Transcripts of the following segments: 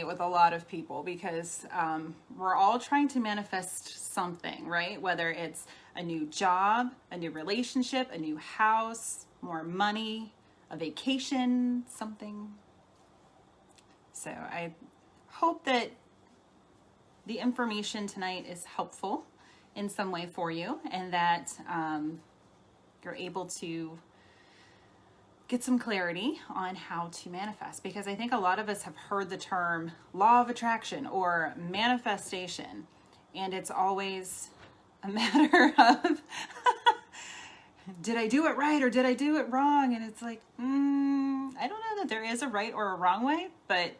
with a lot of people because we're all trying to manifest something, right? Whether it's a new job, a new relationship, a new house, more money, a vacation, something. So I hope that the information tonight is helpful in some way for you, and that you're able to get some clarity on how to manifest, because I think a lot of us have heard the term law of attraction or manifestation, and it's always a matter of did I do it right or did I do it wrong? And it's like, I don't know that there is a right or a wrong way, but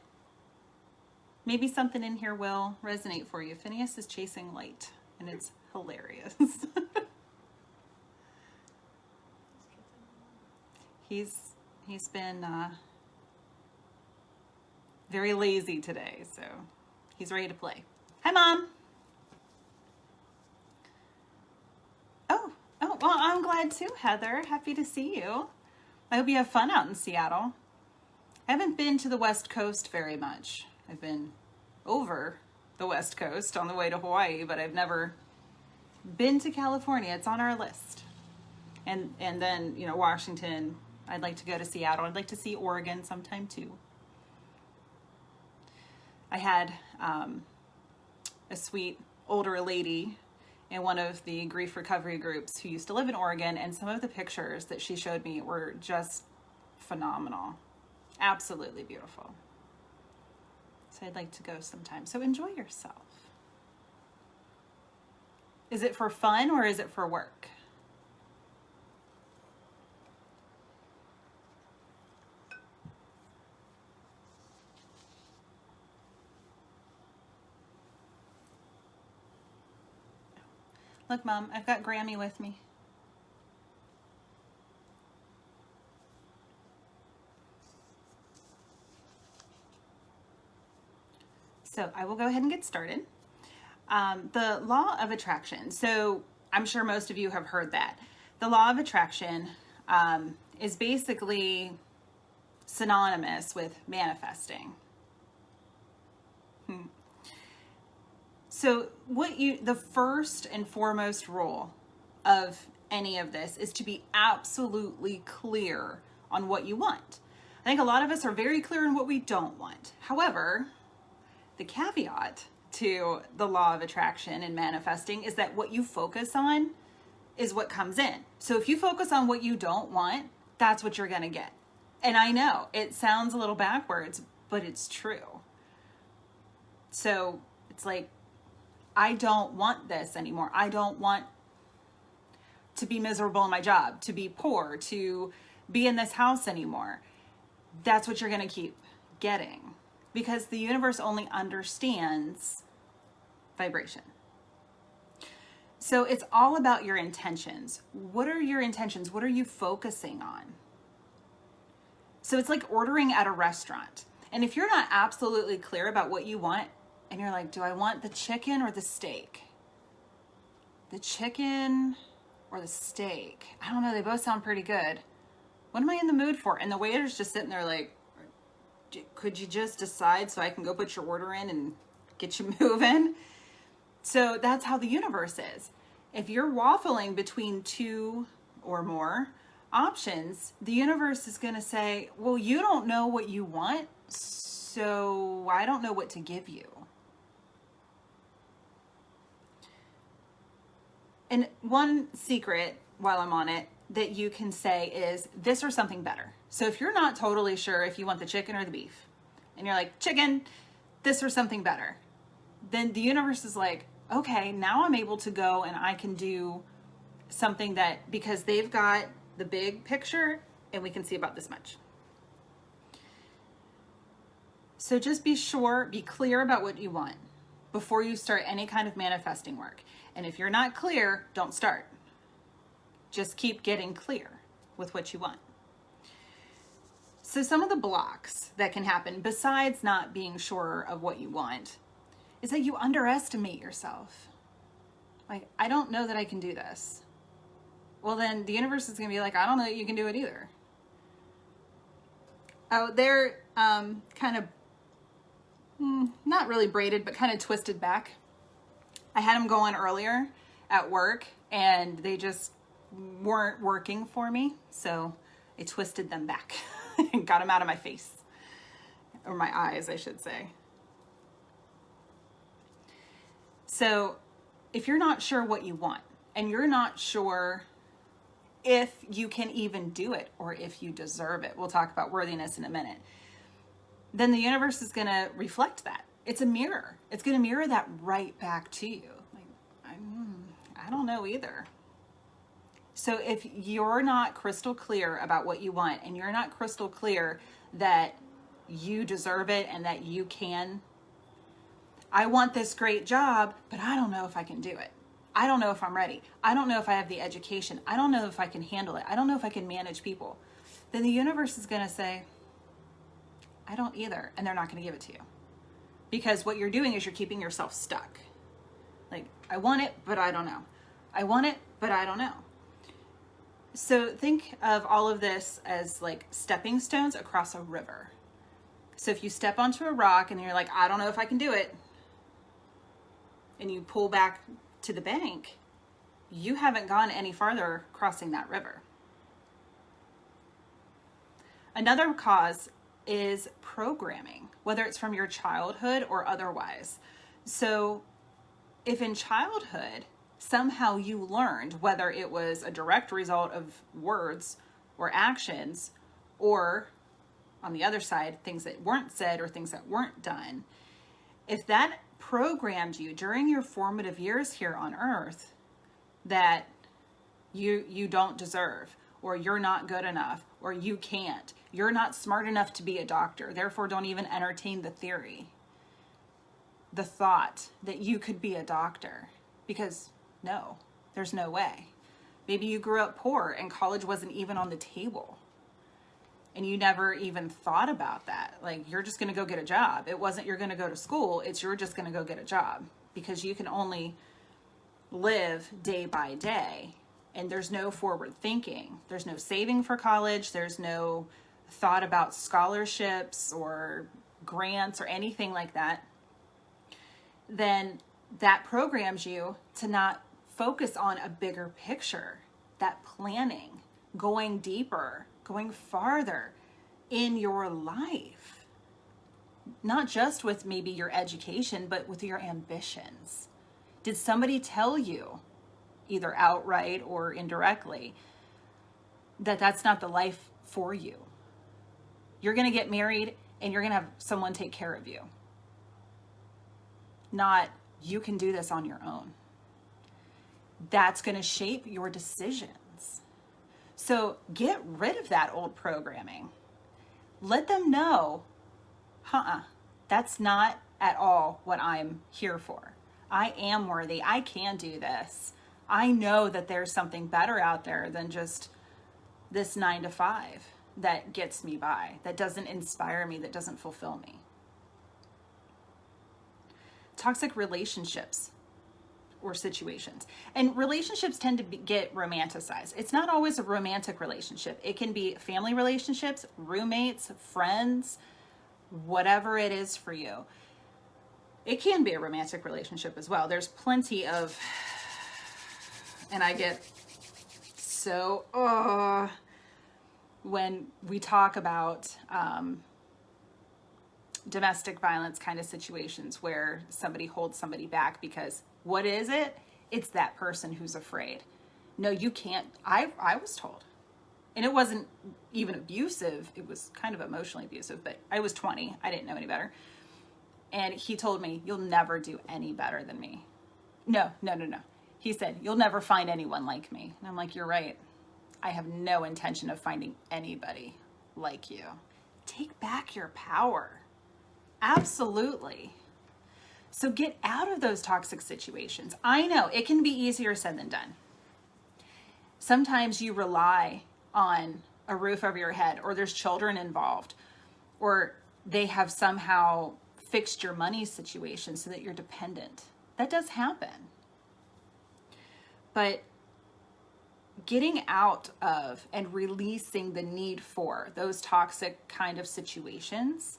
maybe something in here will resonate for you. Phineas is chasing light, and it's hilarious. He's been very lazy today, so he's ready to play. Hi, Mom. Oh, well, I'm glad too, Heather. Happy to see you. I hope you have fun out in Seattle. I haven't been to the West Coast very much. I've been over the West Coast on the way to Hawaii, but I've never been to California. It's on our list. And then, you know, Washington. I'd like to go to Seattle. I'd like to see Oregon sometime too. I had a sweet older lady in one of the grief recovery groups who used to live in Oregon, and some of the pictures that she showed me were just phenomenal. Absolutely beautiful. So I'd like to go sometime. So enjoy yourself. Is it for fun or is it for work? Look, Mom, I've got Grammy with me. So I will go ahead and get started. The law of attraction. So I'm sure most of you have heard that. The law of attraction is basically synonymous with manifesting. So the first and foremost rule of any of this is to be absolutely clear on what you want. I think a lot of us are very clear on what we don't want. However, the caveat to the law of attraction and manifesting is that what you focus on is what comes in. So if you focus on what you don't want, that's what you're going to get. And I know it sounds a little backwards, but it's true. So it's like, I don't want this anymore. I don't want to be miserable in my job, to be poor, to be in this house anymore. That's what you're going to keep getting, because the universe only understands vibration. So it's all about your intentions. What are your intentions? What are you focusing on? So it's like ordering at a restaurant. And if you're not absolutely clear about what you want, and you're like, do I want the chicken or the steak? The chicken or the steak? I don't know. They both sound pretty good. What am I in the mood for? And the waiter's just sitting there like, could you just decide so I can go put your order in and get you moving? So that's how the universe is. If you're waffling between two or more options, the universe is going to say, well, you don't know what you want, so I don't know what to give you. And one secret, while I'm on it, that you can say is this or something better. So if you're not totally sure if you want the chicken or the beef, and you're like, chicken, this or something better, then the universe is like, okay, now I'm able to go and I can do something that, because they've got the big picture and we can see about this much. So just be clear about what you want before you start any kind of manifesting work. And if you're not clear, don't start. Just keep getting clear with what you want. So some of the blocks that can happen, besides not being sure of what you want, is that you underestimate yourself. Like, I don't know that I can do this. Well, then the universe is going to be like, I don't know that you can do it either. Oh, they're kind of not really braided, but kind of twisted back. I had them go on earlier at work and they just weren't working for me. So I twisted them back and got them out of my face, or my eyes, I should say. So if you're not sure what you want and you're not sure if you can even do it or if you deserve it, we'll talk about worthiness in a minute, then the universe is going to reflect that. It's a mirror. It's going to mirror that right back to you. Like, I don't know either. So if you're not crystal clear about what you want and you're not crystal clear that you deserve it and that you can, I want this great job, but I don't know if I can do it. I don't know if I'm ready. I don't know if I have the education. I don't know if I can handle it. I don't know if I can manage people. Then the universe is going to say, I don't either. And they're not going to give it to you. Because what you're doing is you're keeping yourself stuck. Like, I want it, but I don't know. I want it, but I don't know. So think of all of this as like stepping stones across a river. So if you step onto a rock and you're like, I don't know if I can do it, and you pull back to the bank, you haven't gone any farther crossing that river. Another cause is programming, whether it's from your childhood or otherwise. So if in childhood, somehow you learned, whether it was a direct result of words or actions, or on the other side, things that weren't said or things that weren't done, if that programmed you during your formative years here on earth that you don't deserve, or you're not good enough, or you can't, you're not smart enough to be a doctor, therefore don't even entertain the theory, the thought that you could be a doctor, because no, there's no way. Maybe you grew up poor and college wasn't even on the table and you never even thought about that. Like, you're just going to go get a job. It wasn't you're going to go to school, it's you're just going to go get a job, because you can only live day by day and there's no forward thinking. There's no saving for college. There's no thought about scholarships or grants or anything like that. Then that programs you to not focus on a bigger picture, that planning, going deeper, going farther in your life, not just with maybe your education, but with your ambitions. Did somebody tell you, either outright or indirectly, that that's not the life for you? You're going to get married and you're going to have someone take care of you. Not, you can do this on your own. That's going to shape your decisions. So get rid of that old programming. Let them know, that's not at all what I'm here for. I am worthy. I can do this. I know that there's something better out there than just this 9 to 5 that gets me by, that doesn't inspire me, that doesn't fulfill me. Toxic relationships or situations. And relationships tend to get romanticized. It's not always a romantic relationship. It can be family relationships, roommates, friends, whatever it is for you. It can be a romantic relationship as well. There's plenty of, and I get so, when we talk about domestic violence kind of situations where somebody holds somebody back because, what is it? It's that person who's afraid. No, you can't. I was told. And it wasn't even abusive. It was kind of emotionally abusive, but I was 20. I didn't know any better. And he told me, you'll never do any better than me. No. He said, you'll never find anyone like me. And I'm like, you're right. I have no intention of finding anybody like you. Take back your power. Absolutely. So get out of those toxic situations. I know it can be easier said than done. Sometimes you rely on a roof over your head, or there's children involved, or they have somehow fixed your money situation so that you're dependent. That does happen. But getting out of and releasing the need for those toxic kind of situations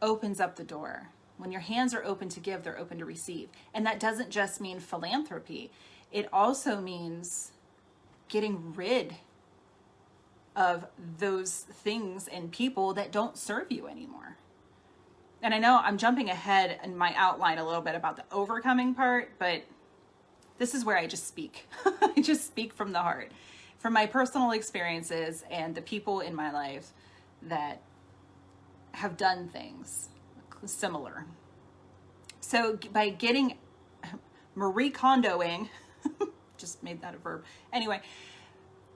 opens up the door When your hands are open to give, they're open to receive. And that doesn't just mean philanthropy. It also means getting rid of those things and people that don't serve you anymore. And I know I'm jumping ahead in my outline a little bit about the overcoming part, but this is where I just speak. I just speak from the heart, from my personal experiences and the people in my life that have done things similar. So by getting Marie Kondoing, just made that a verb. Anyway,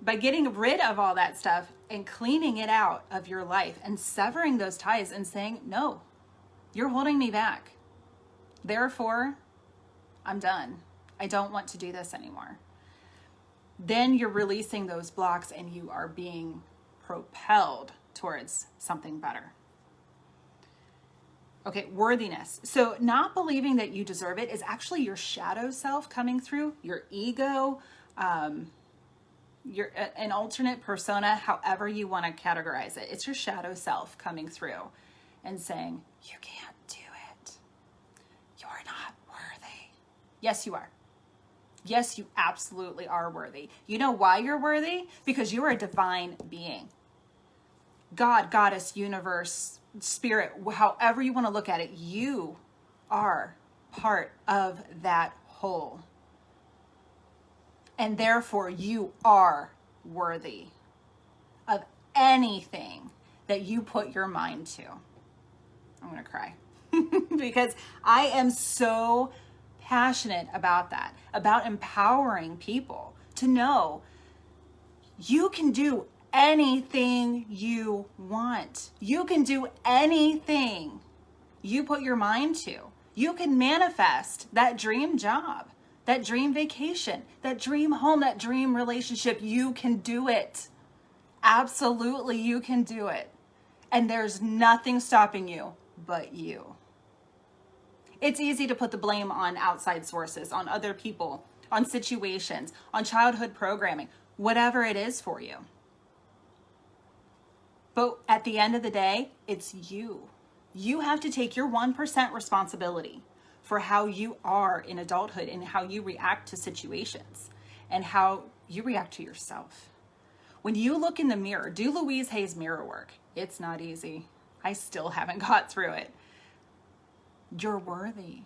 by getting rid of all that stuff and cleaning it out of your life and severing those ties and saying, no, you're holding me back. Therefore, I'm done. I don't want to do this anymore. Then you're releasing those blocks and you are being propelled towards something better. Okay, worthiness. So not believing that you deserve it is actually your shadow self coming through, your ego, your an alternate persona, however you want to categorize it. It's your shadow self coming through and saying, you can't do it. You're not worthy. Yes, you are. Yes, you absolutely are worthy. You know why you're worthy? Because you are a divine being. God, goddess, universe, spirit, however you want to look at it, you are part of that whole. And therefore, you are worthy of anything that you put your mind to. I'm going to cry because I am so passionate about that, about empowering people to know you can do anything you want. You can do anything you put your mind to. You can manifest that dream job, that dream vacation, that dream home, that dream relationship. You can do it. Absolutely, you can do it. And there's nothing stopping you but you. It's easy to put the blame on outside sources, on other people, on situations, on childhood programming, whatever it is for you. But at the end of the day, it's you. You have to take your 1% responsibility for how you are in adulthood and how you react to situations and how you react to yourself. When you look in the mirror, do Louise Hay's mirror work. It's not easy. I still haven't got through it. You're worthy.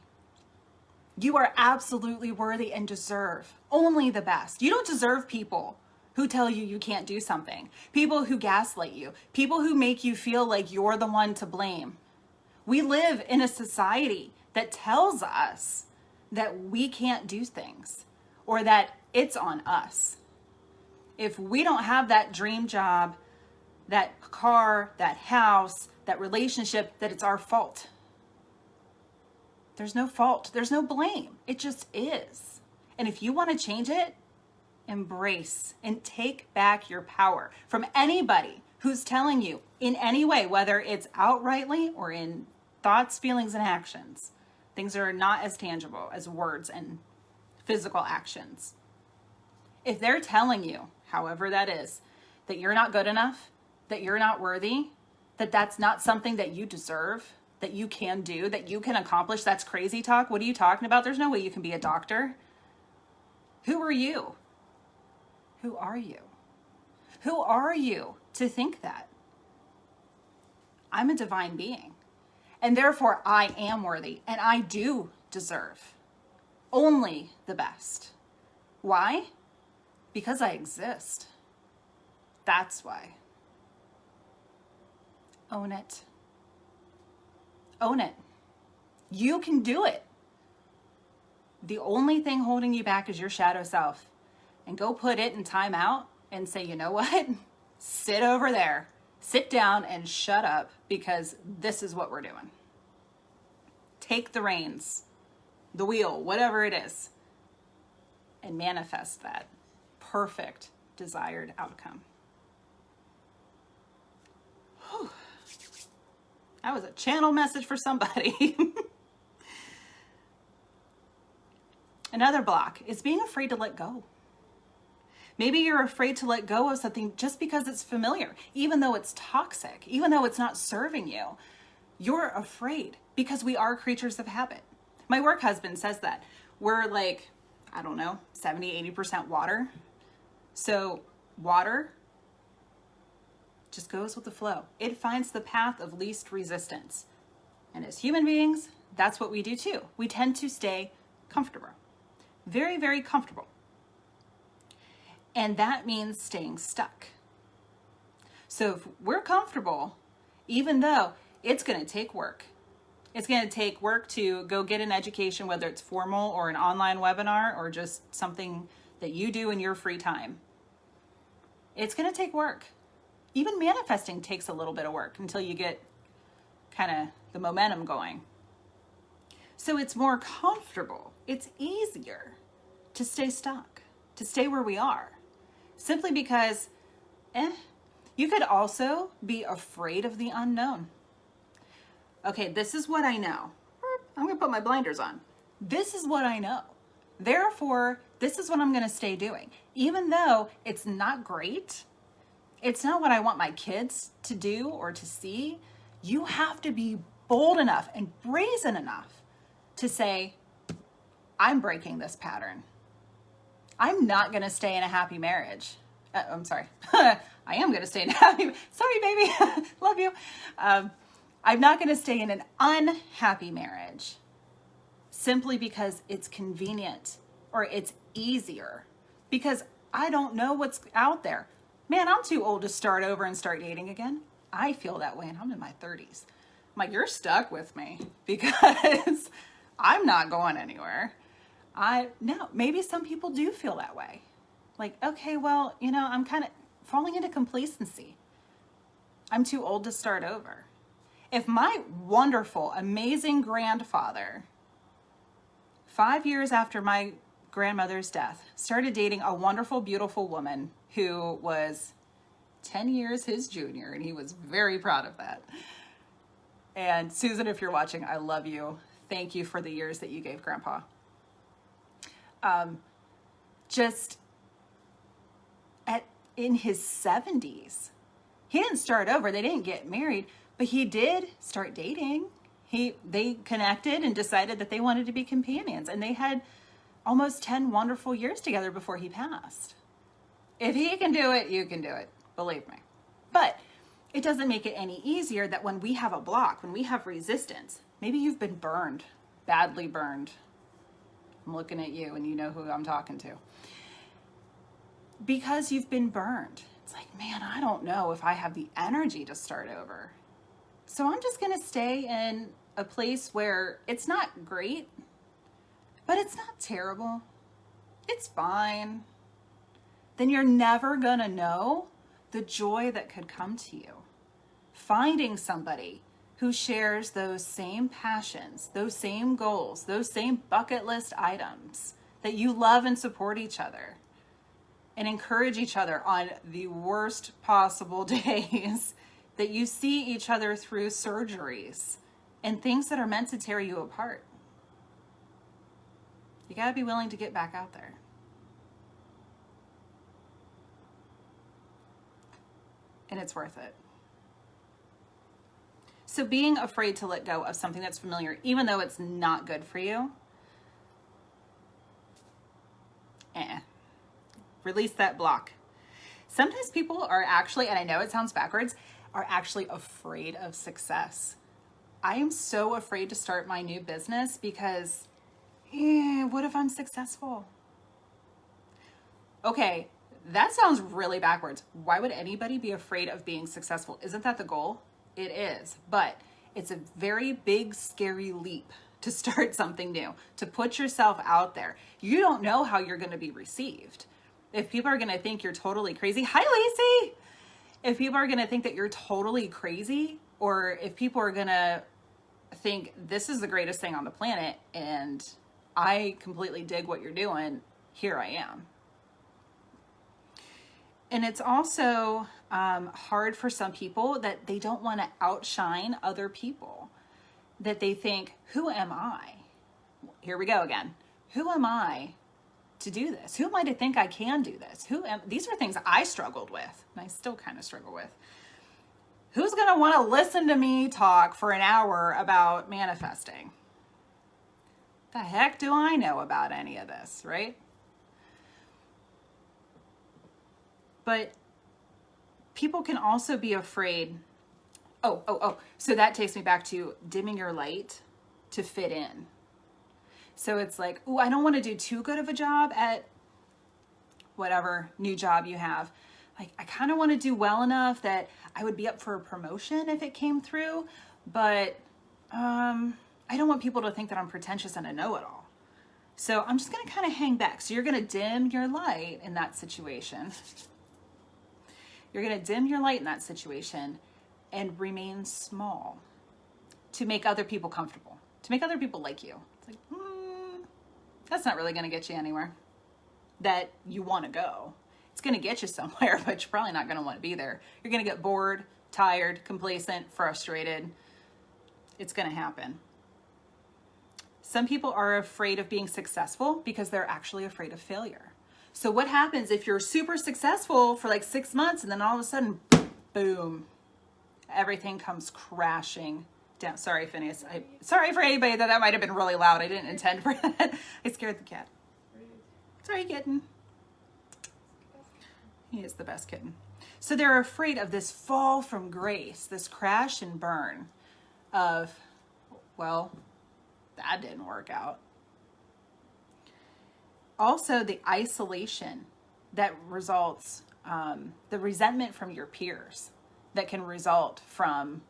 You are absolutely worthy and deserve only the best. You don't deserve people who tell you you can't do something, people who gaslight you, people who make you feel like you're the one to blame. We live in a society that tells us that we can't do things or that it's on us. If we don't have that dream job, that car, that house, that relationship, that it's our fault. There's no fault. There's no blame. It just is. And if you want to change it, embrace and take back your power from anybody who's telling you in any way, whether it's outrightly or in thoughts, feelings, and actions. Things are not as tangible as words and physical actions. If they're telling you, however that is, that you're not good enough, that you're not worthy, that that's not something that you deserve, that you can do, that you can accomplish, that's crazy talk. What are you talking about? There's no way you can be a doctor. Who are you? Who are you? Who are you to think that? I'm a divine being, and therefore I am worthy, and I do deserve only the best. Why? Because I exist. That's why. Own it. Own it. You can do it. The only thing holding you back is your shadow self. And go put it in time out and say, you know what? Sit over there. Sit down and shut up because this is what we're doing. Take the reins, the wheel, whatever it is, and manifest that perfect desired outcome. Whew. That was a channel message for somebody. Another block is being afraid to let go. Maybe you're afraid to let go of something just because it's familiar, even though it's toxic, even though it's not serving you. You're afraid because we are creatures of habit. My work husband says that. We're like, I don't know, 70, 80% water. So water just goes with the flow. It finds the path of least resistance. And as human beings, that's what we do too. We tend to stay comfortable. Very, very comfortable. And that means staying stuck. So if we're comfortable, even though it's going to take work, it's going to take work to go get an education, whether it's formal or an online webinar or just something that you do in your free time. It's going to take work. Even manifesting takes a little bit of work until you get kind of the momentum going. So it's more comfortable. It's easier to stay stuck, to stay where we are. Simply because, you could also be afraid of the unknown. Okay, this is what I know. I'm going to put my blinders on. This is what I know. Therefore, this is what I'm going to stay doing. Even though it's not great, it's not what I want my kids to do or to see. You have to be bold enough and brazen enough to say, I'm breaking this pattern. I'm not going to stay in a happy marriage. I'm sorry. I am going to stay in a happy, sorry, baby. Love you. I'm not going to stay in an unhappy marriage simply because it's convenient or it's easier, because I don't know what's out there. Man, I'm too old to start over and start dating again. I feel that way, and I'm in my 30s. I'm like, you're stuck with me because I'm not going anywhere. No, maybe some people do feel that way. Like, okay, well, I'm kind of falling into complacency. I'm too old to start over. If my wonderful, amazing grandfather, 5 years after my grandmother's death, started dating a wonderful, beautiful woman who was 10 years his junior, and he was very proud of that. And Susan, if you're watching, I love you. Thank you for the years that you gave Grandpa. In his 70s, he didn't start over. They didn't get married, but he did start dating. They connected and decided that they wanted to be companions, and they had almost 10 wonderful years together before he passed. If he can do it, you can do it. Believe me. But it doesn't make it any easier that when we have a block, when we have resistance, maybe you've been burned, badly burned. I'm looking at you and you know who I'm talking to. Because you've been burned. It's like, man, I don't know if I have the energy to start over. So I'm just going to stay in a place where it's not great, but it's not terrible. It's fine. Then you're never going to know the joy that could come to you. Finding somebody who shares those same passions, those same goals, those same bucket list items, that you love and support each other and encourage each other on the worst possible days, that you see each other through surgeries and things that are meant to tear you apart. You got to be willing to get back out there. And it's worth it. So being afraid to let go of something that's familiar, even though it's not good for you, release that block. Sometimes people are actually, and I know it sounds backwards, are actually afraid of success. I am so afraid to start my new business because, what if I'm successful? Okay, that sounds really backwards. Why would anybody be afraid of being successful? Isn't that the goal? It is, but it's a very big, scary leap to start something new, to put yourself out there. You don't know how you're going to be received. If people are going to think you're totally crazy, hi Lacey! If people are going to think that you're totally crazy, or if people are going to think this is the greatest thing on the planet and I completely dig what you're doing, here I am. And it's also hard for some people that they don't want to outshine other people, that they think, who am I? Here we go again. Who am I to do this? Who am I to think I can do this? These are things I struggled with, and I still kind of struggle with. Who's going to want to listen to me talk for an hour about manifesting? The heck do I know about any of this, right? But people can also be afraid. So that takes me back to dimming your light to fit in. So it's like, oh, I don't want to do too good of a job at whatever new job you have. Like, I kind of want to do well enough that I would be up for a promotion if it came through, but I don't want people to think that I'm pretentious and a know-it-all. So I'm just going to kind of hang back. So you're going to dim your light in that situation. You're going to dim your light in that situation and remain small to make other people comfortable, to make other people like you. It's like, that's not really going to get you anywhere that you want to go. It's going to get you somewhere, but you're probably not going to want to be there. You're going to get bored, tired, complacent, frustrated. It's going to happen. Some people are afraid of being successful because they're actually afraid of failure. So what happens if you're super successful for like 6 months and then all of a sudden, boom, everything comes crashing down. Sorry, Phineas. Sorry for anybody that might have been really loud. I didn't intend for that. I scared the cat. Sorry, kitten. He is the best kitten. So they're afraid of this fall from grace, this crash and burn of, well, that didn't work out. Also, the isolation that results, the resentment from your peers that can result from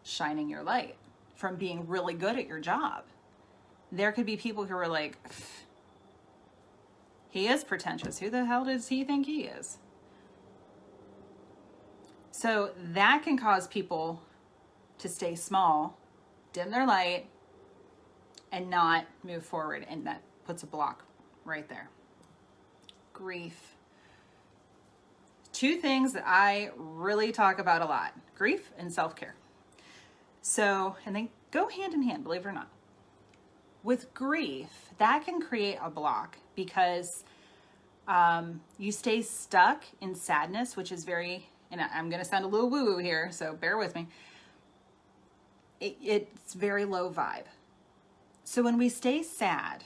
shining your light, from being really good at your job. There could be people who are like, he is pretentious. Who the hell does he think he is? So that can cause people to stay small, dim their light, and not move forward. And that puts a block right there. Grief. Two things that I really talk about a lot: grief and self-care. So, and they go hand in hand, believe it or not. With grief, that can create a block because you stay stuck in sadness, which is very, and I'm going to sound a little woo-woo here, so bear with me. It's very low vibe. So when we stay sad,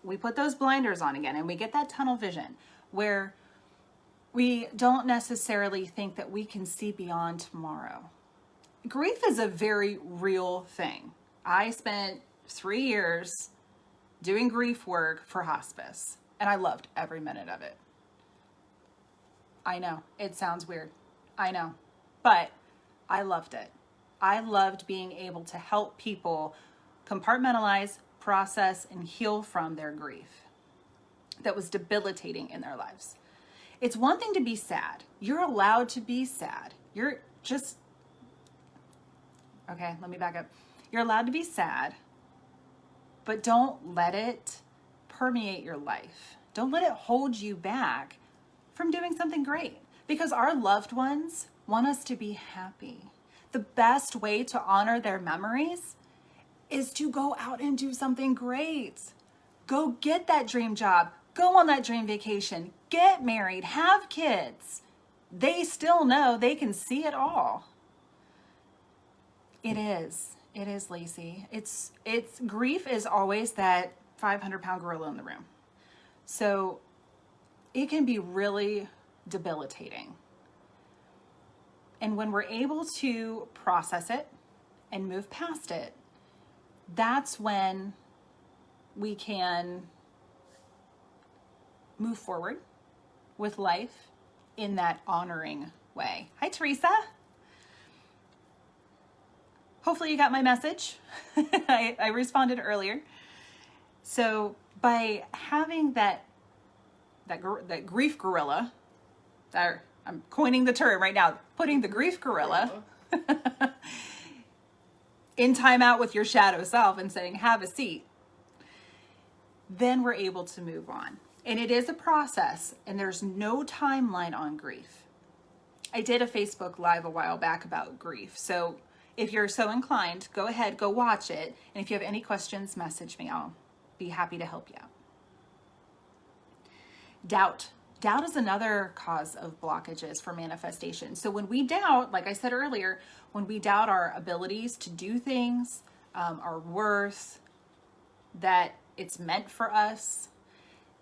we put those blinders on again and we get that tunnel vision where we don't necessarily think that we can see beyond tomorrow. Grief is a very real thing. I spent 3 years doing grief work for hospice, and I loved every minute of it. I know, it sounds weird. I know, but I loved it. I loved being able to help people compartmentalize, process, and heal from their grief that was debilitating in their lives. It's one thing to be sad. You're allowed to be sad. You're just, okay, let me back up. You're allowed to be sad, but don't let it permeate your life. Don't let it hold you back from doing something great, because our loved ones want us to be happy. The best way to honor their memories is to go out and do something great. Go get that dream job. Go on that dream vacation. Get married. Have kids. They still know they can see it all. It is, Lacey. It's grief is always that 500-pound gorilla in the room. So it can be really debilitating. And when we're able to process it and move past it, that's when we can move forward with life in that honoring way. Hi, Teresa. Hopefully you got my message. I responded earlier. So by having that grief gorilla, I'm coining the term right now, putting the grief gorilla in timeout with your shadow self and saying, have a seat, then we're able to move on. And it is a process, and there's no timeline on grief. I did a Facebook Live a while back about grief. So if you're so inclined, go ahead, go watch it. And if you have any questions, message me. I'll be happy to help you out. Doubt. Doubt is another cause of blockages for manifestation. So when we doubt, like I said earlier, when we doubt our abilities to do things, our worth, that it's meant for us,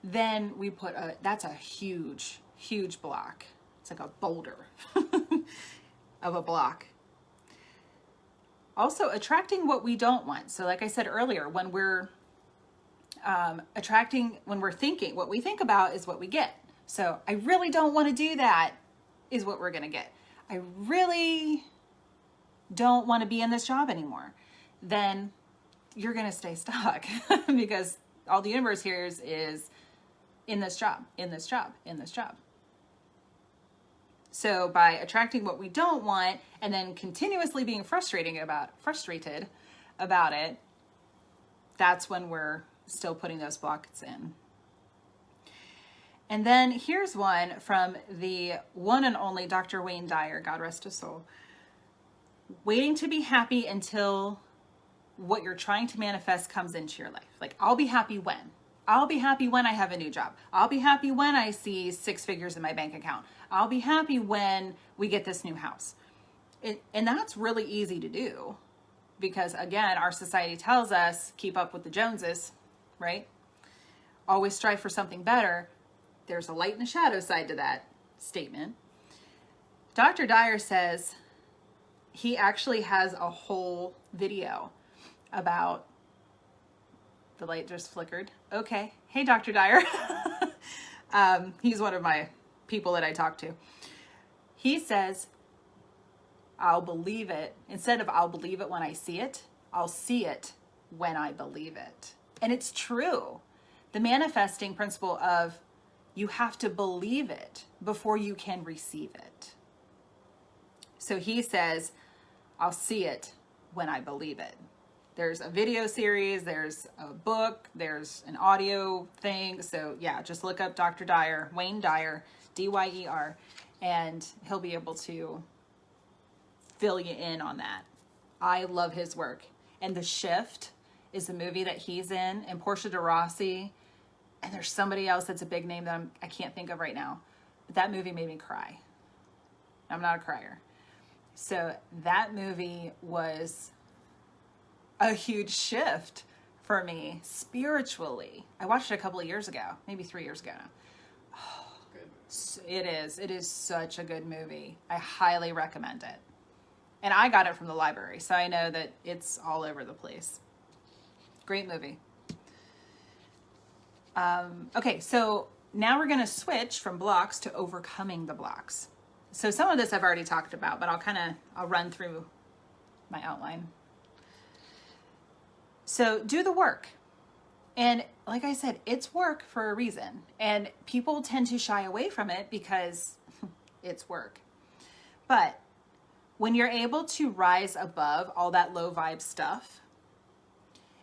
then we put that's a huge, huge block. It's like a boulder of a block. Also, attracting what we don't want. So like I said earlier, when we're when we're thinking, what we think about is what we get. So I really don't want to do that is what we're going to get. I really don't want to be in this job anymore. Then you're going to stay stuck because all the universe hears is in this job, in this job, in this job. So by attracting what we don't want and then continuously being frustrated about it, that's when we're still putting those blocks in. And then here's one from the one and only Dr. Wayne Dyer, God rest his soul. Waiting to be happy until what you're trying to manifest comes into your life. Like, I'll be happy when? I'll be happy when I have a new job. I'll be happy when I see 6 figures in my bank account. I'll be happy when we get this new house. And that's really easy to do because, again, our society tells us keep up with the Joneses, right? Always strive for something better. There's a light and a shadow side to that statement. Dr. Dyer says he actually has a whole video about, the light just flickered. Okay. Hey, Dr. Dyer. He's one of my people that I talk to. He says, I'll believe it. Instead of I'll believe it when I see it, I'll see it when I believe it. And it's true. The manifesting principle of you have to believe it before you can receive it. So he says, I'll see it when I believe it. There's a video series, there's a book, there's an audio thing. So yeah, just look up Dr. Dyer, Wayne Dyer, D-Y-E-R, and he'll be able to fill you in on that. I love his work. And The Shift is the movie that he's in, and Portia de Rossi. And there's somebody else that's a big name that I can't think of right now. But that movie made me cry. I'm not a crier. So that movie was a huge shift for me spiritually. I watched it a couple of years ago, maybe 3 years ago now. Oh, it is such a good movie. I highly recommend it. And I got it from the library, so I know that it's all over the place. Great movie. Okay, so now we're going to switch from blocks to overcoming the blocks. So some of this I've already talked about, but I'll run through my outline. So do the work. And like I said, it's work for a reason. And people tend to shy away from it because it's work. But when you're able to rise above all that low vibe stuff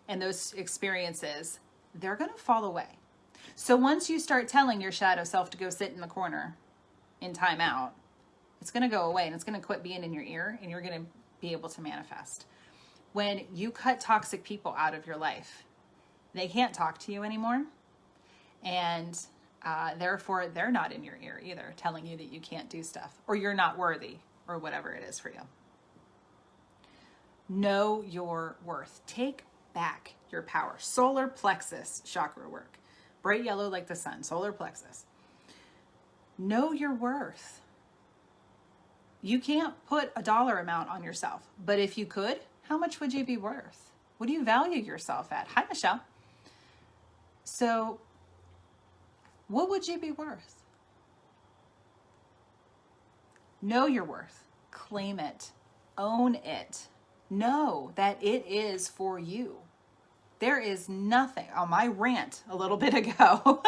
and those experiences, they're going to fall away. So once you start telling your shadow self to go sit in the corner in time out, it's going to go away and it's going to quit being in your ear and you're going to be able to manifest. When you cut toxic people out of your life, they can't talk to you anymore. And therefore, they're not in your ear either, telling you that you can't do stuff or you're not worthy or whatever it is for you. Know your worth. Take back your power. Solar plexus chakra work. Bright yellow like the sun, solar plexus. Know your worth. You can't put a dollar amount on yourself, but if you could, how much would you be worth? What do you value yourself at? Hi, Michelle. So, what would you be worth? Know your worth. Claim it. Own it. Know that it is for you. There is nothing, on my rant a little bit ago,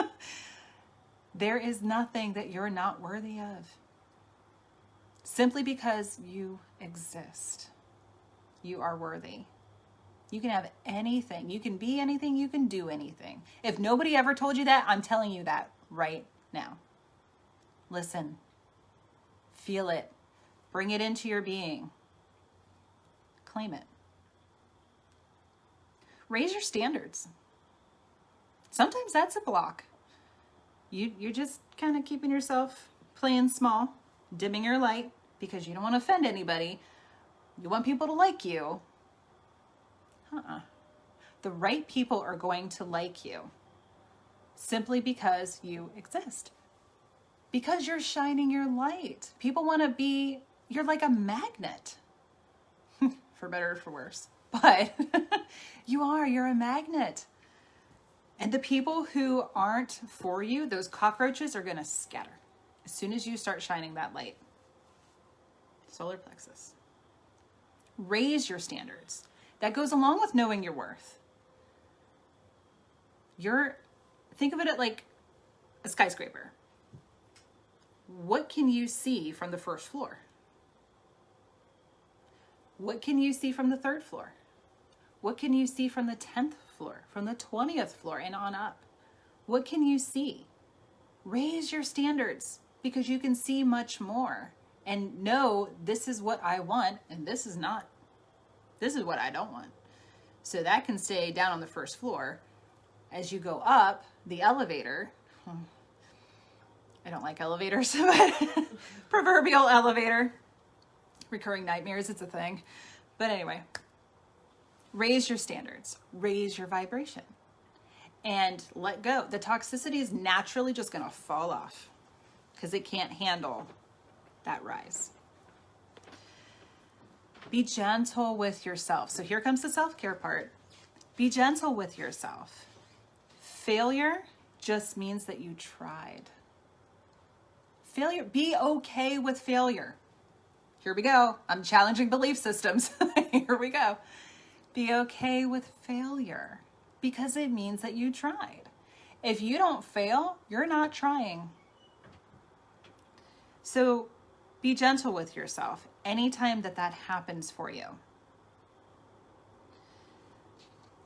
there is nothing that you're not worthy of. Simply because you exist. You are worthy. You can have anything. You can be anything. You can do anything. If nobody ever told you that, I'm telling you that right now. Listen. Feel it. Bring it into your being. Claim it. Raise your standards. Sometimes that's a block. You're just kind of keeping yourself playing small, dimming your light because you don't want to offend anybody. You want people to like you. The right people are going to like you simply because you exist. Because you're shining your light. People want to be, you're like a magnet. For better or for worse. But you're a magnet. And the people who aren't for you, those cockroaches, are going to scatter as soon as you start shining that light. Solar plexus. Raise your standards. That goes along with knowing your worth. Think of it like a skyscraper. What can you see from the first floor? What can you see from the third floor? What can you see from the 10th floor, from the 20th floor and on up? What can you see? Raise your standards because you can see much more and know this is what I want and this is what I don't want. So that can stay down on the first floor. As you go up the elevator, I don't like elevators, but proverbial elevator, recurring nightmares, it's a thing. But anyway, raise your standards, raise your vibration, and let go. The toxicity is naturally just going to fall off because it can't handle that rise. Be gentle with yourself. So here comes the self-care part. Be gentle with yourself. Failure just means that you tried. Failure, be okay with failure. Here we go. I'm challenging belief systems. Here we go. Be okay with failure because it means that you tried. If you don't fail, you're not trying. So be gentle with yourself anytime that happens for you.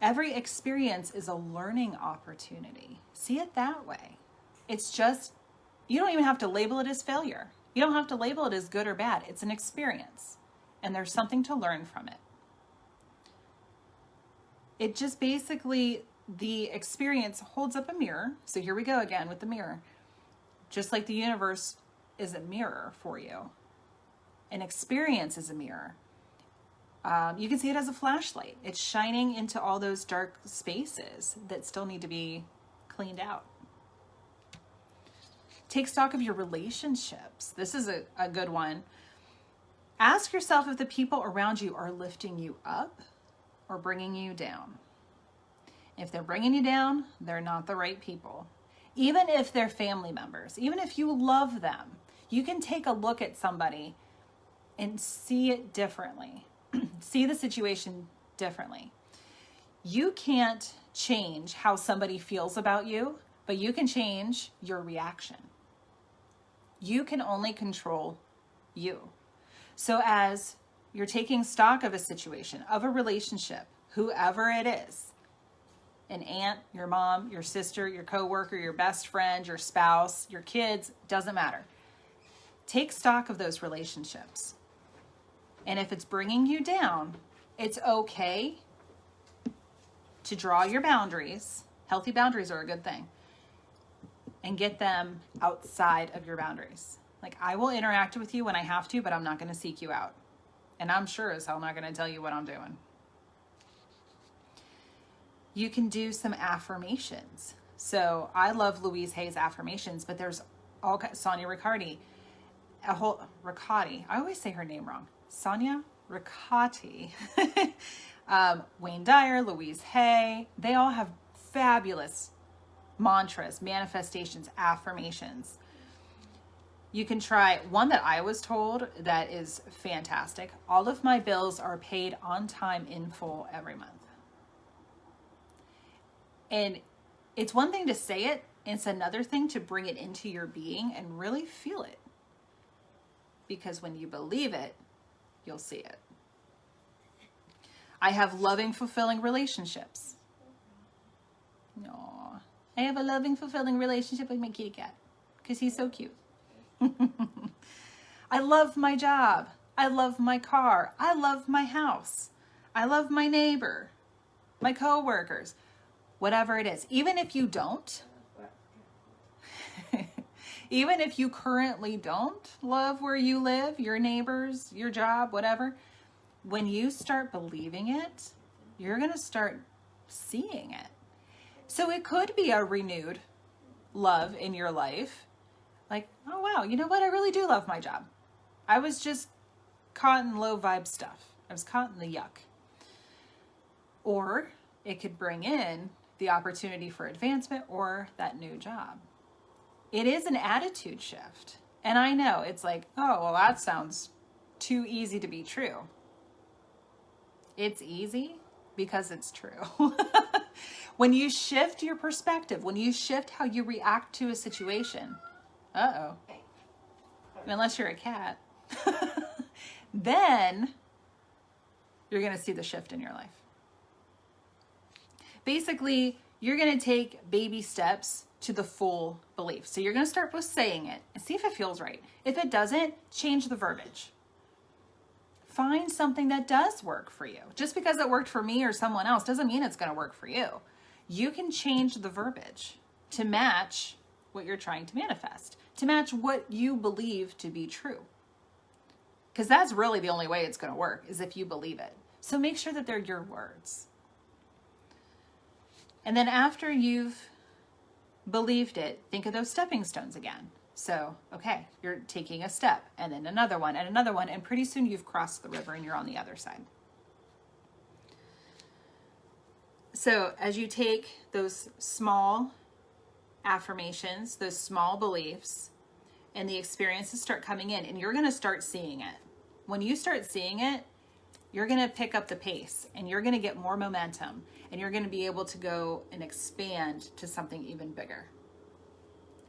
Every experience is a learning opportunity. See it that way. It's just, you don't even have to label it as failure. You don't have to label it as good or bad. It's an experience, and there's something to learn from it. It just basically, the experience holds up a mirror. So here we go again with the mirror. Just like the universe is a mirror for you. An experience is a mirror. You can see it as a flashlight. It's shining into all those dark spaces that still need to be cleaned out. Take stock of your relationships. This is a good one. Ask yourself if the people around you are lifting you up or bringing you down. If they're bringing you down, they're not the right people. Even if they're family members, even if you love them, you can take a look at somebody and see it differently. See the situation differently. You can't change how somebody feels about you, but you can change your reaction. You can only control you. So as you're taking stock of a situation, of a relationship, whoever it is, an aunt, your mom, your sister, your coworker, your best friend, your spouse, your kids, doesn't matter. Take stock of those relationships. And if it's bringing you down, it's okay to draw your boundaries. Healthy boundaries are a good thing. And get them outside of your boundaries. Like, I will interact with you when I have to, but I'm not going to seek you out. And I'm sure as hell not going to tell you what I'm doing. You can do some affirmations. So I love Louise Hay's affirmations, but there's all Sonia Riccardi, Riccati. I always say her name wrong. Sonia Riccati, Wayne Dyer, Louise Hay. They all have fabulous mantras, manifestations, affirmations. You can try one that I was told that is fantastic. All of my bills are paid on time in full every month. And it's one thing to say it, it's another thing to bring it into your being and really feel it. Because when you believe it, you'll see it. I have loving, fulfilling relationships. Aww. I have a loving, fulfilling relationship with my kitty cat because he's so cute. I love my job. I love my car. I love my house. I love my neighbor, my coworkers, whatever it is. Even if you don't, Even if you currently don't love where you live, your neighbors, your job, whatever, when you start believing it, you're going to start seeing it. So it could be a renewed love in your life. Like, oh wow, you know what? I really do love my job. I was just caught in low vibe stuff. I was caught in the yuck. Or it could bring in the opportunity for advancement or that new job. It is an attitude shift. And I know it's like, oh, well, that sounds too easy to be true. It's easy because it's true. When you shift your perspective, when you shift how you react to a situation, unless you're a cat, then you're going to see the shift in your life. Basically, you're going to take baby steps to the full belief. So you're going to start with saying it and see if it feels right. If it doesn't, change the verbiage. Find something that does work for you. Just because it worked for me or someone else doesn't mean it's going to work for you. You can change the verbiage to match what you're trying to manifest, to match what you believe to be true. Because that's really the only way it's going to work, is if you believe it. So make sure that they're your words. And then after you've believed it, think of those stepping stones again. So, okay, you're taking a step and then another one and another one, and pretty soon you've crossed the river and you're on the other side. So as you take those small affirmations, those small beliefs, and the experiences start coming in, and you're going to start seeing it. When you start seeing it, you're going to pick up the pace and you're going to get more momentum, and you're going to be able to go and expand to something even bigger.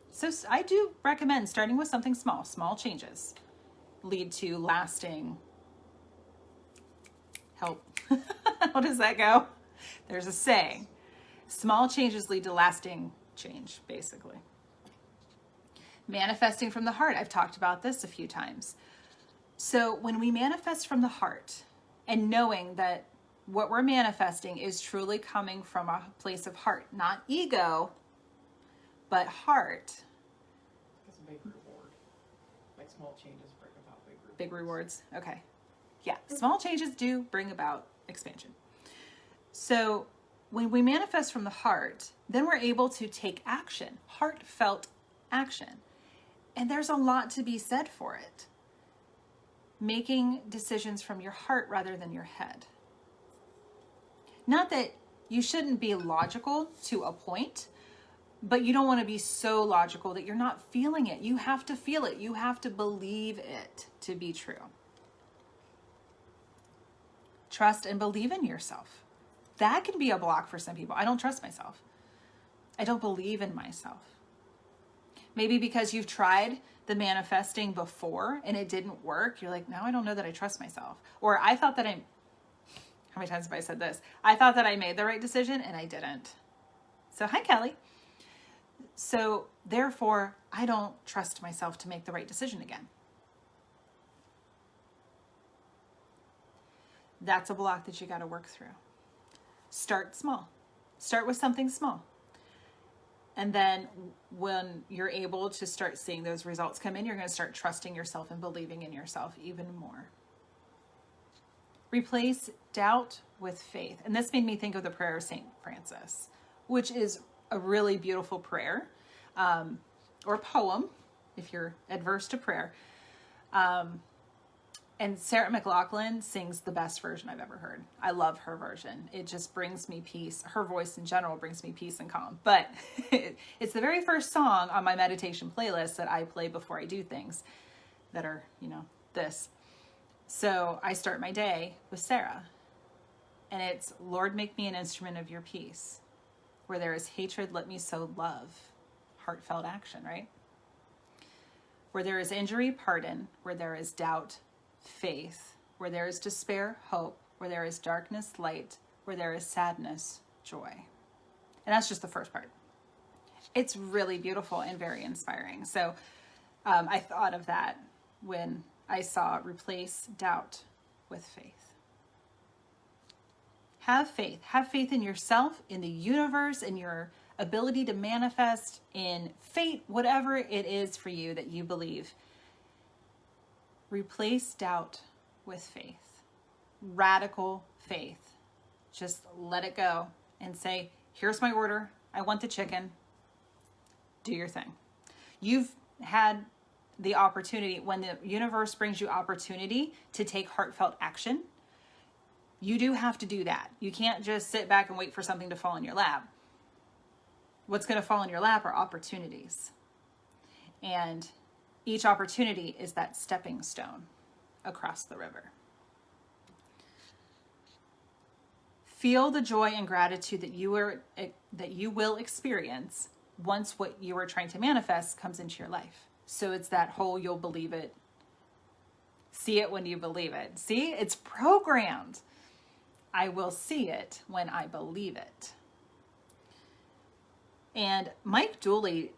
So I do recommend starting with something small. Small changes lead to lasting help. How does that go? There's a saying. Small changes lead to lasting change, basically. Manifesting from the heart. I've talked about this a few times. So when we manifest from the heart and knowing that what we're manifesting is truly coming from a place of heart, not ego, but heart. That's a big reward. Like small changes bring about big rewards. Big rewards. Okay. Yeah. Small changes do bring about expansion. So when we manifest from the heart, then we're able to take action, heartfelt action. And there's a lot to be said for it. Making decisions from your heart rather than your head. Not that you shouldn't be logical to a point, but you don't want to be so logical that you're not feeling it. You have to feel it. You have to believe it to be true. Trust and believe in yourself. That can be a block for some people. I don't trust myself. I don't believe in myself. Maybe because you've tried the manifesting before and it didn't work. You're like, now I don't know that I trust myself. Or I thought that how many times have I said this? I thought that I made the right decision and I didn't. So hi, Kelly. So therefore, I don't trust myself to make the right decision again. That's a block that you got to work through. Start small. Start with something small. And then when you're able to start seeing those results come in, you're going to start trusting yourself and believing in yourself even more. Replace doubt with faith. And this made me think of the prayer of St. Francis, which is a really beautiful prayer, or poem, if you're adverse to prayer. And Sarah McLachlan sings the best version I've ever heard. I love her version. It just brings me peace. Her voice in general brings me peace and calm. But it's the very first song on my meditation playlist that I play before I do things that are, this. So I start my day with Sarah. And it's, Lord, make me an instrument of your peace. Where there is hatred, let me sow love. Heartfelt action, right? Where there is injury, pardon. Where there is doubt, faith. Where there is despair, hope. Where there is darkness, light. Where there is sadness, joy. And that's just the first part. It's really beautiful and very inspiring. So I thought of that when I saw replace doubt with faith. Have faith. Have faith in yourself, in the universe, in your ability to manifest, in fate, whatever it is for you that you believe. Replace doubt with faith. Radical faith. Just let it go and say, here's my order. I want the chicken. Do your thing. You've had the opportunity, when the universe brings you opportunity to take heartfelt action, you do have to do that. You can't just sit back and wait for something to fall in your lap. What's going to fall in your lap are opportunities. And each opportunity is that stepping stone across the river. Feel the joy and gratitude that you will experience once what you are trying to manifest comes into your life. So it's that whole you'll believe it. See it when you believe it. See, it's programmed. I will see it when I believe it. And Mike Dooley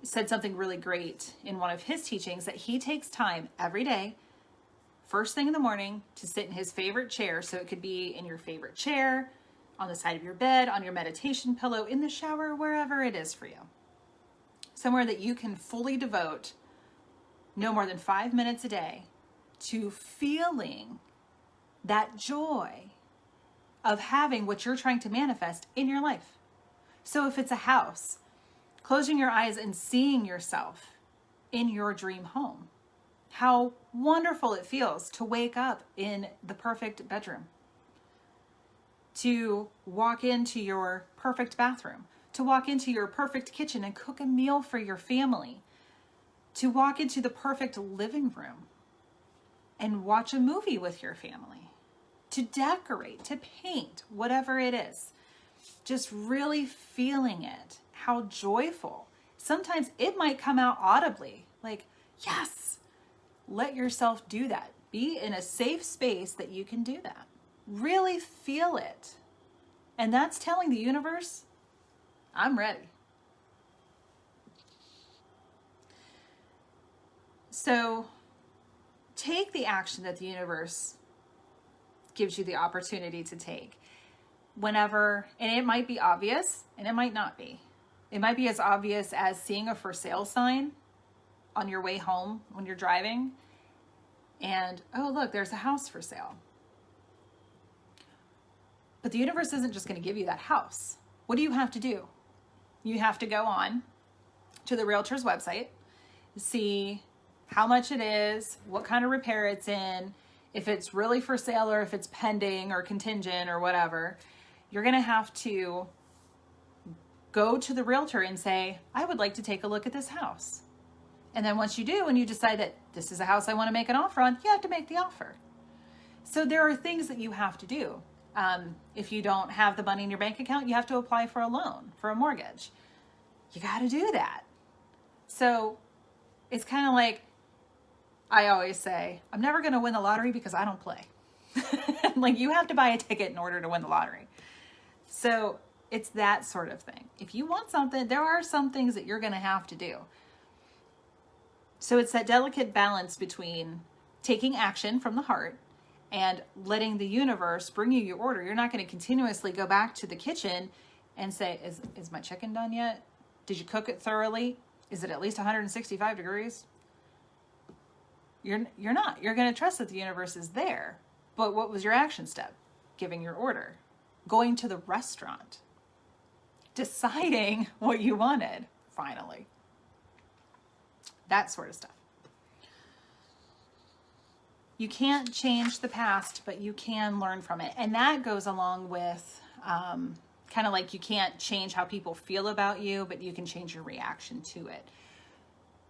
said something really great in one of his teachings, that he takes time every day, first thing in the morning, to sit in his favorite chair. So it could be in your favorite chair, on the side of your bed, on your meditation pillow, in the shower, wherever it is for you. Somewhere that you can fully devote no more than 5 minutes a day to feeling that joy of having what you're trying to manifest in your life. So if it's a house, closing your eyes and seeing yourself in your dream home. How wonderful it feels to wake up in the perfect bedroom, to walk into your perfect bathroom, to walk into your perfect kitchen and cook a meal for your family, to walk into the perfect living room and watch a movie with your family, to decorate, to paint, whatever it is. Just really feeling it, how joyful. Sometimes it might come out audibly, like, yes, let yourself do that. Be in a safe space that you can do that. Really feel it. And that's telling the universe, I'm ready. So take the action that the universe gives you the opportunity to take. Whenever, and it might be obvious and it might not be. It might be as obvious as seeing a for sale sign on your way home when you're driving and, oh, look, there's a house for sale. But the universe isn't just going to give you that house. What do you have to do? You have to go on to the realtor's website, see how much it is, what kind of repair it's in, if it's really for sale or if it's pending or contingent or whatever. You're going to have to go to the realtor and say, I would like to take a look at this house. And then once you do, and you decide that this is a house I want to make an offer on, you have to make the offer. So there are things that you have to do. If you don't have the money in your bank account, you have to apply for a loan, for a mortgage. You got to do that. So it's kind of like, I always say, I'm never going to win the lottery because I don't play. Like, you have to buy a ticket in order to win the lottery. So it's that sort of thing. If you want something, there are some things that you're going to have to do. So it's that delicate balance between taking action from the heart and letting the universe bring you your order. You're not going to continuously go back to the kitchen and say, is my chicken done yet? Did you cook it thoroughly? Is it at least 165 degrees? You're not. You're going to trust that the universe is there. But what was your action step? Giving your order. Going to the restaurant. Deciding what you wanted, finally. That sort of stuff. You can't change the past, but you can learn from it. And that goes along with kind of like you can't change how people feel about you, but you can change your reaction to it.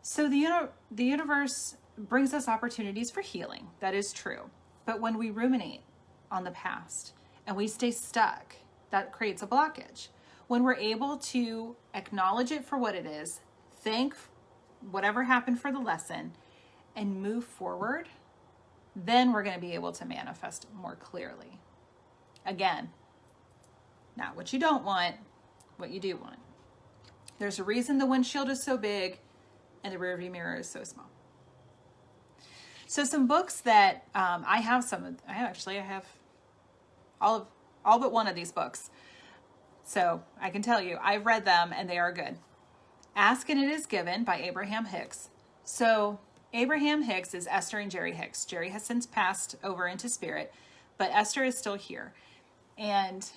So the universe brings us opportunities for healing. That is true. But when we ruminate on the past and we stay stuck, that creates a blockage. When we're able to acknowledge it for what it is, thank whatever happened for the lesson, and move forward, then we're going to be able to manifest more clearly. Again, not what you don't want, what you do want. There's a reason the windshield is so big and the rearview mirror is so small. So some books that I have all but one of these books. So I can tell you, I've read them and they are good. Ask and It Is Given by Abraham Hicks. So Abraham Hicks is Esther and Jerry Hicks. Jerry has since passed over into spirit, but Esther is still here. And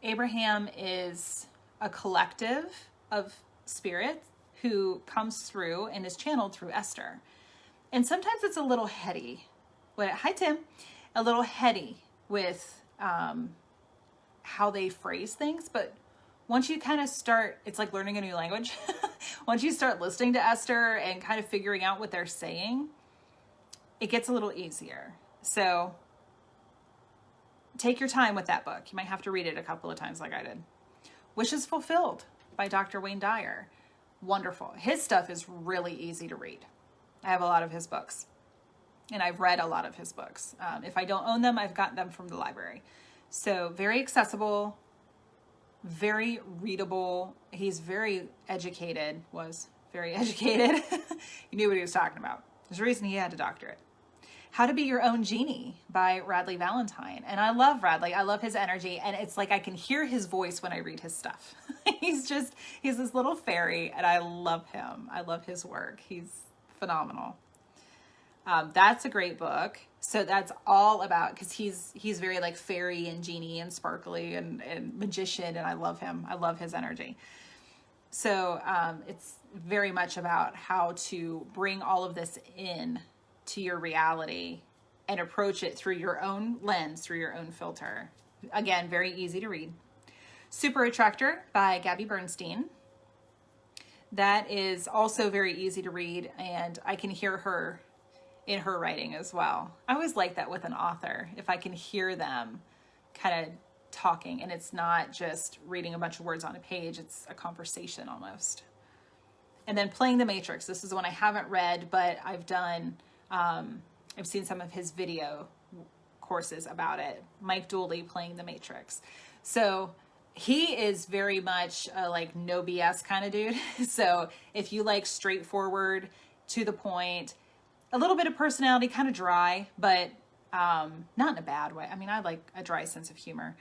Abraham is a collective of spirits who comes through and is channeled through Esther. And sometimes it's a little heady. Hi, Tim. A little heady with how they phrase things. But once you kind of start, it's like learning a new language. Once you start listening to Esther and kind of figuring out what they're saying, it gets a little easier. So take your time with that book. You might have to read it a couple of times like I did. Wishes Fulfilled by Dr. Wayne Dyer. Wonderful. His stuff is really easy to read. I have a lot of his books. And I've read a lot of his books. If I don't own them, I've gotten them from the library. So very accessible, very readable. He's very educated, was very educated. He knew what he was talking about. There's a reason he had a doctorate. How to Be Your Own Genie by Radley Valentine. And I love Radley. I love his energy. And it's like I can hear his voice when I read his stuff. He's this little fairy and I love him. I love his work. He's phenomenal. That's a great book. So that's all about, because he's very like fairy and genie and sparkly and magician, and I love him. I love his energy. So it's very much about how to bring all of this in to your reality and approach it through your own lens, through your own filter. Again, very easy to read. Super Attractor by Gabby Bernstein. That is also very easy to read, and I can hear her in her writing as well. I always like that with an author, if I can hear them kind of talking and it's not just reading a bunch of words on a page, it's a conversation almost. And then Playing the Matrix. This is one I haven't read, but I've done, I've seen some of his video courses about it. Mike Dooley, Playing the Matrix. So he is very much a like no BS kind of dude. So if you like straightforward, to the point, a little bit of personality, kind of dry, but not in a bad way. I mean, I like a dry sense of humor.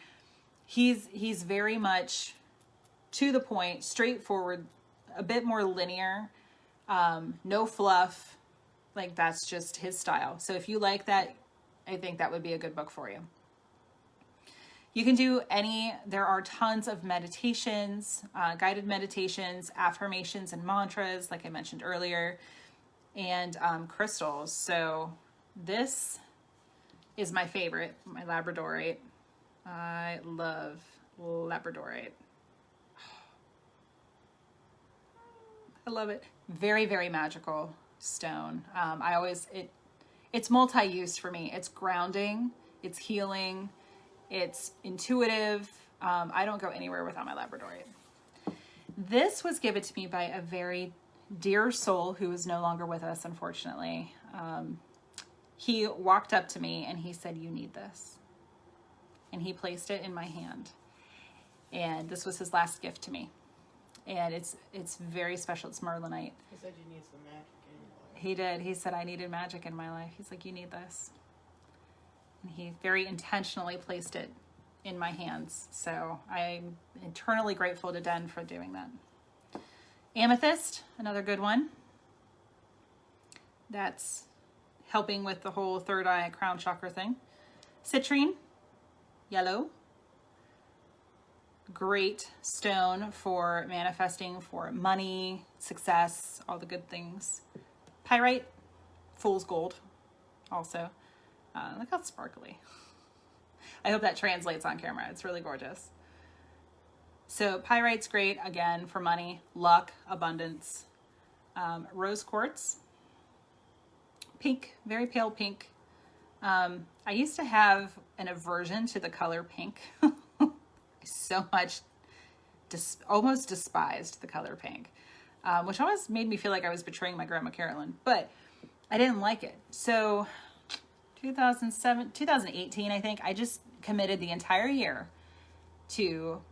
He's very much to the point, straightforward, a bit more linear, no fluff. Like that's just his style. So if you like that, I think that would be a good book for you. You can do there are tons of meditations, guided meditations, affirmations and mantras, like I mentioned earlier, and crystals. So this is my favorite, my labradorite. I love labradorite. I love it. Very, very magical stone. It's multi-use for me. It's grounding, it's healing, it's intuitive. I don't go anywhere without my labradorite. This was given to me by a very dear soul who is no longer with us, unfortunately. He walked up to me and he said, "You need this." And he placed it in my hand. And this was his last gift to me. And it's very special. It's Merlinite. He said you need some magic in your life. He did. He said, "I needed magic in my life." He's like, "You need this." And he very intentionally placed it in my hands. So I'm eternally grateful to Den for doing that. Amethyst, another good one. That's helping with the whole third eye crown chakra thing. Citrine, yellow. Great stone for manifesting for money, success, all the good things. Pyrite, fool's gold, also. Look how sparkly. I hope that translates on camera. It's really gorgeous. So pyrite's great, again, for money, luck, abundance. Rose quartz, pink, very pale pink. I used to have an aversion to the color pink. So much, almost despised the color pink, which always made me feel like I was betraying my grandma Carolyn, but I didn't like it. So 2018, I think, I just committed the entire year to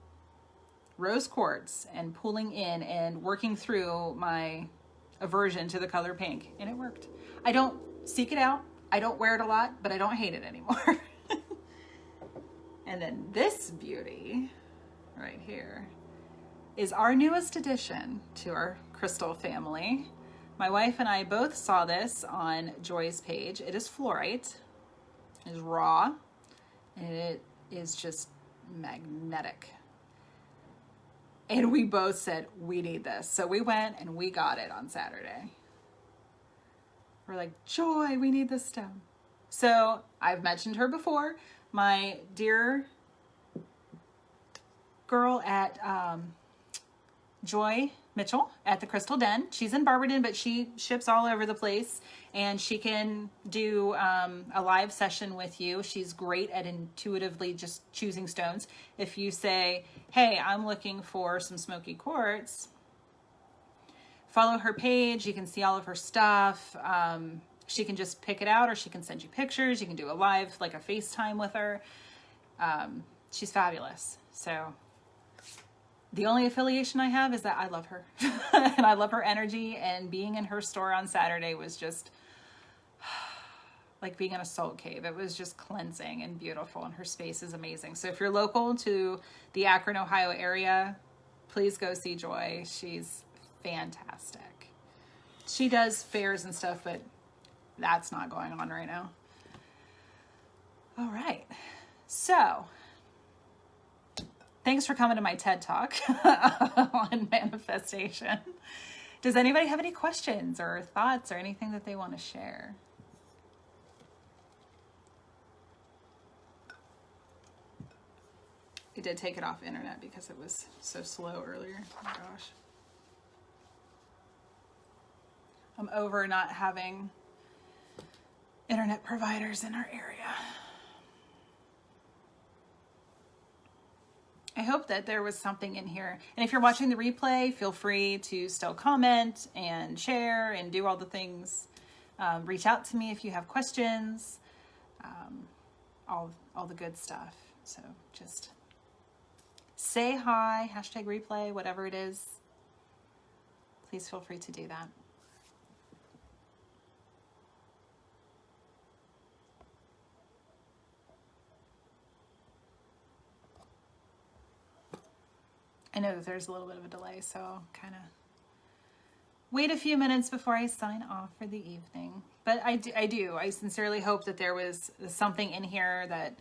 rose quartz and pulling in and working through my aversion to the color pink, and it worked. I don't seek it out. I don't wear it a lot, but I don't hate it anymore. And then this beauty right here, is our newest addition to our crystal family. My wife and I both saw this on Joy's page. It is fluorite. It is raw, and it is just magnetic. And we both said, we need this. So we went and we got it on Saturday. We're like, Joy, we need this stone. So I've mentioned her before. My dear girl at Joy Mitchell at the Crystal Den. She's in Barberton, but she ships all over the place, and she can do a live session with you. She's great at intuitively just choosing stones. If you say, hey, I'm looking for some smoky quartz, follow her page. You can see all of her stuff. She can just pick it out, or she can send you pictures. You can do a live, like a FaceTime with her. She's fabulous. So the only affiliation I have is that I love her and I love her energy, and being in her store on Saturday was just like being in a salt cave. It was just cleansing and beautiful, and her space is amazing. So if you're local to the Akron, Ohio area, please go see Joy. She's fantastic. She does fairs and stuff, but that's not going on right now. All right. So thanks for coming to my TED Talk on manifestation. Does anybody have any questions or thoughts or anything that they want to share? I did take it off internet because it was so slow earlier. Oh my gosh. I'm over not having internet providers in our area. I hope that there was something in here. And if you're watching the replay, feel free to still comment and share and do all the things. Reach out to me if you have questions. All the good stuff. So just say hi, hashtag replay, whatever it is. Please feel free to do that. I know that there's a little bit of a delay, so I'll kind of wait a few minutes before I sign off for the evening. But I sincerely hope that there was something in here that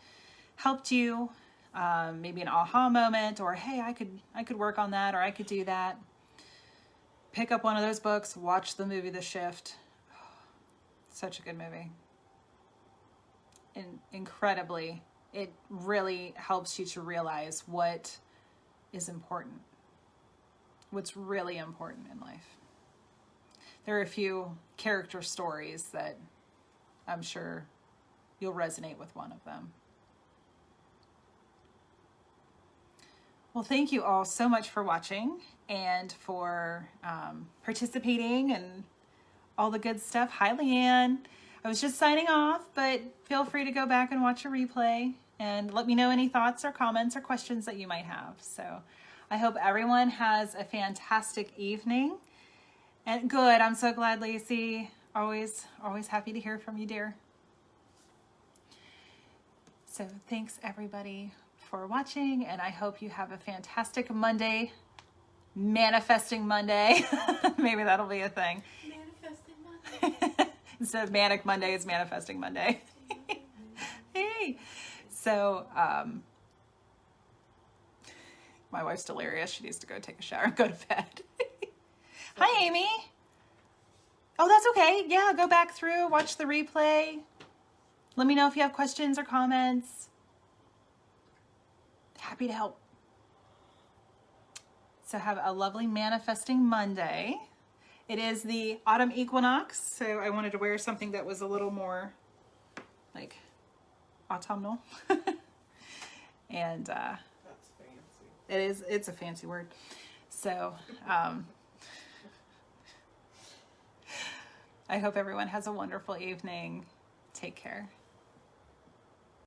helped you, maybe an aha moment, or hey, I could work on that, or I could do that. Pick up one of those books, watch the movie The Shift. Such a good movie. And incredibly, it really helps you to realize what is important, what's really important in life. There are a few character stories that I'm sure you'll resonate with one of them. Well, thank you all so much for watching and for participating and all the good stuff. Hi, Leanne. I was just signing off, but feel free to go back and watch a replay and let me know any thoughts or comments or questions that you might have. So I hope everyone has a fantastic evening. And good, I'm so glad, Lacey. Always happy to hear from you, dear. So thanks everybody for watching, and I hope you have a fantastic Monday, Manifesting Monday. Maybe that'll be a thing. Manifesting Monday. Instead of Manic Monday, it's Manifesting Monday. Hey. So, my wife's delirious. She needs to go take a shower and go to bed. Hi, Amy. Oh, that's okay. Yeah, go back through, watch the replay. Let me know if you have questions or comments. Happy to help. So have a lovely Manifesting Monday. It is the autumn equinox, so I wanted to wear something that was a little more like autumnal. And That's fancy. it's a fancy word. So I hope everyone has a wonderful evening. Take care.